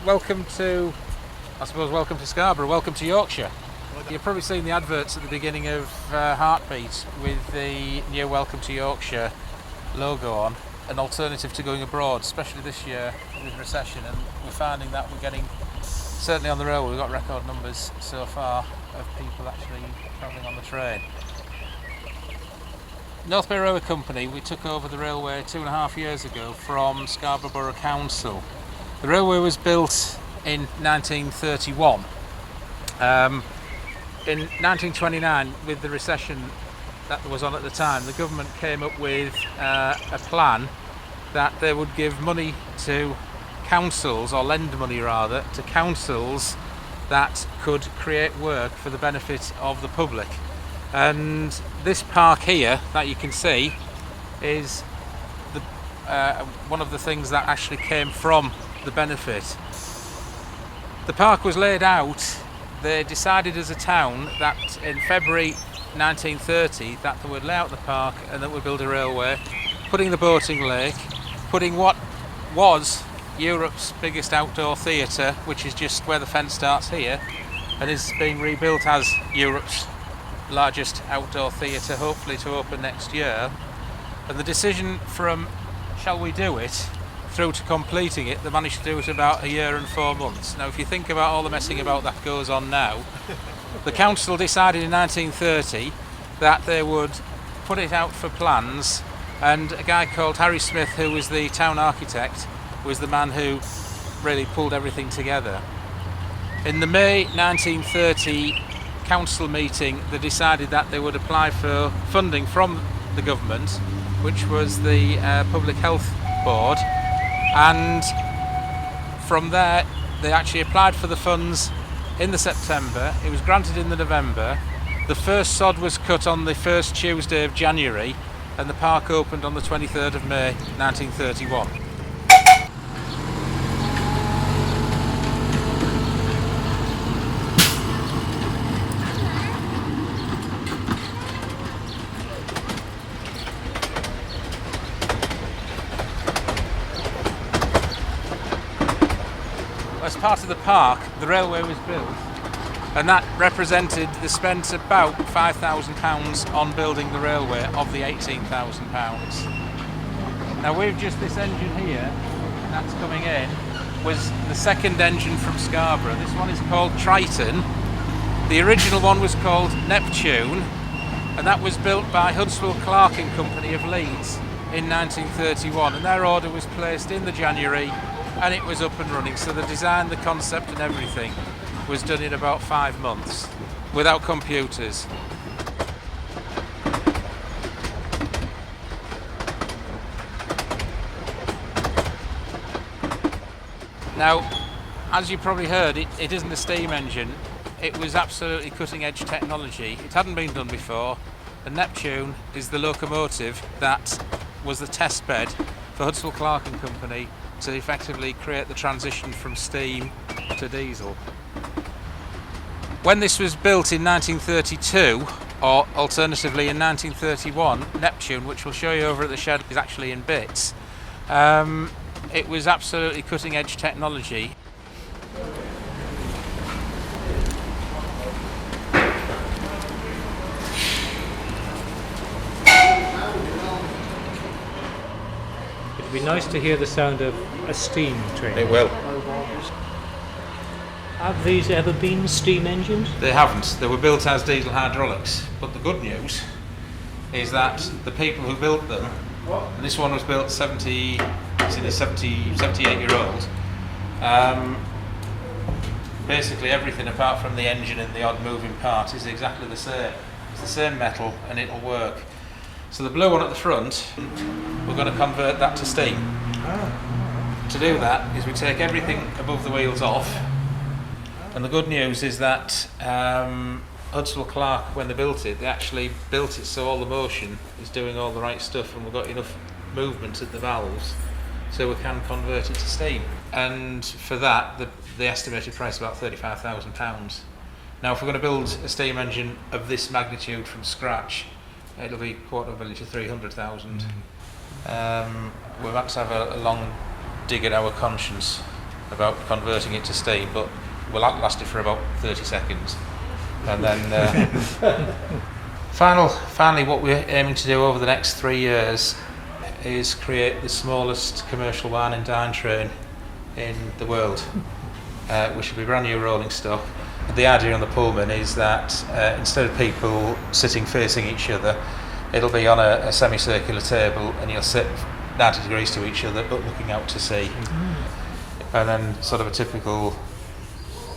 welcome to Scarborough, welcome to Yorkshire. You've probably seen the adverts at the beginning of Heartbeat with the new Welcome to Yorkshire logo on, an alternative to going abroad, especially this year with recession, and we're finding that we're getting, certainly on the railway, we've got record numbers so far of people actually travelling on the train. North Bay Railway Company, we took over the railway 2.5 years ago from Scarborough Borough Council. The railway was built in 1931. In 1929, with the recession that was on at the time, the government came up with a plan that they would give money to councils, or lend money rather, to councils that could create work for the benefit of the public. And this park here that you can see is one of the things that actually came from the benefit. The park was laid out. They decided as a town that in February 1930 that they would lay out the park and that would build a railway, putting the boating lake, putting what was Europe's biggest outdoor theatre, which is just where the fence starts here, and is being rebuilt as Europe's largest outdoor theatre, hopefully to open next year. And the decision from shall we do it through to completing it, they managed to do it about 1 year and 4 months. Now if you think about all the messing about that goes on now, the council decided in 1930 that they would put it out for plans, and a guy called Harry Smith, who was the town architect, was the man who really pulled everything together. In the May 1930 council meeting, they decided that they would apply for funding from the government, which was the Public Health Board, and from there they actually applied for the funds in the September. It was granted in the November. The first sod was cut on the first Tuesday of January, and the park opened on the 23rd of May 1931. As part of the park, the railway was built, and that represented they spent about £5,000 on building the railway of the £18,000. Now we've just, this engine here that's coming in was the second engine from Scarborough. This one is called Triton. The original one was called Neptune, and that was built by Huntsville Clark and Company of Leeds in 1931, and their order was placed in the January, and it was up and running. So the design, the concept and everything was done in about 5 months without computers. Now, as you probably heard, it isn't a steam engine. It was absolutely cutting edge technology. It hadn't been done before. And Neptune is the locomotive that was the test bed for Huntsville Clark and Company to effectively create the transition from steam to diesel. When this was built in 1932, or alternatively in 1931, Neptune, which we'll show you over at the shed, is actually in bits. It was absolutely cutting edge technology. It'd be nice to hear the sound of a steam train. It will. Have these ever been steam engines? They haven't. They were built as diesel hydraulics. But the good news is that the people who built them, and this one was built 78-year-old, basically everything apart from the engine and the odd moving part is exactly the same. It's the same metal and it'll work. So the blue one at the front, we're going to convert that to steam. To do that is we take everything above the wheels off, and the good news is that Huntsville Clark, when they built it, they actually built it so all the motion is doing all the right stuff, and we've got enough movement at the valves so we can convert it to steam. And for that, the estimated price is about £35,000. Now if we're going to build a steam engine of this magnitude from scratch, it'll be £250,000 to £300,000. We've had to have a long dig at our conscience about converting it to steam, but will last it for about 30 seconds. And then finally what we're aiming to do over the next 3 years is create the smallest commercial wine and dine train in the world, which will be brand new rolling stock. The idea on the Pullman is that instead of people sitting facing each other, it'll be on a semicircular table, and you'll sit 90 degrees to each other but looking out to sea. And then sort of a typical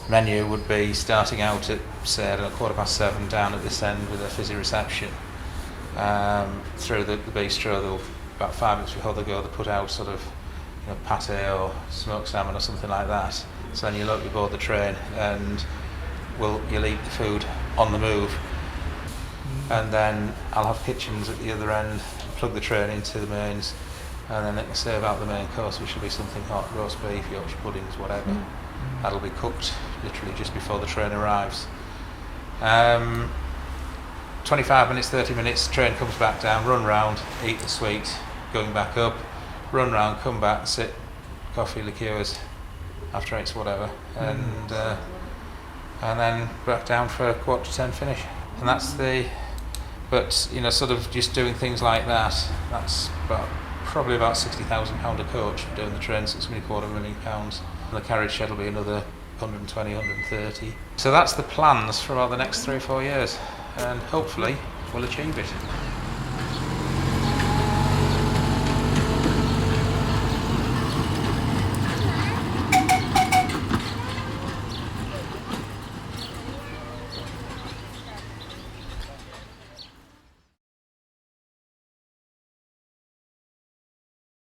menu would be starting out at, say, at 7:15 down at this end with a fizzy reception. Through the bistro, they'll, about 5 minutes before they go, they put out sort of pate or smoked salmon or something like that. So then you'll board the train and you'll eat the food on the move. And then I'll have kitchens at the other end, plug the train into the mains, and then it can serve out the main course, which will be something hot, roast beef, Yorkshire puddings, whatever. That'll be cooked literally just before the train arrives. 25 minutes, 30 minutes, train comes back down, run round, eat the sweet, going back up, run round, come back, sit, coffee, liqueurs, after eights, whatever, and then back down for a 9:45 finish. And that's but sort of just doing things like that, that's probably about £60,000 a coach for doing the train, so it's going to be £250,000. The carriage shed will be another 120, 130. So that's the plans for about the next 3 or 4 years, and hopefully we'll achieve it.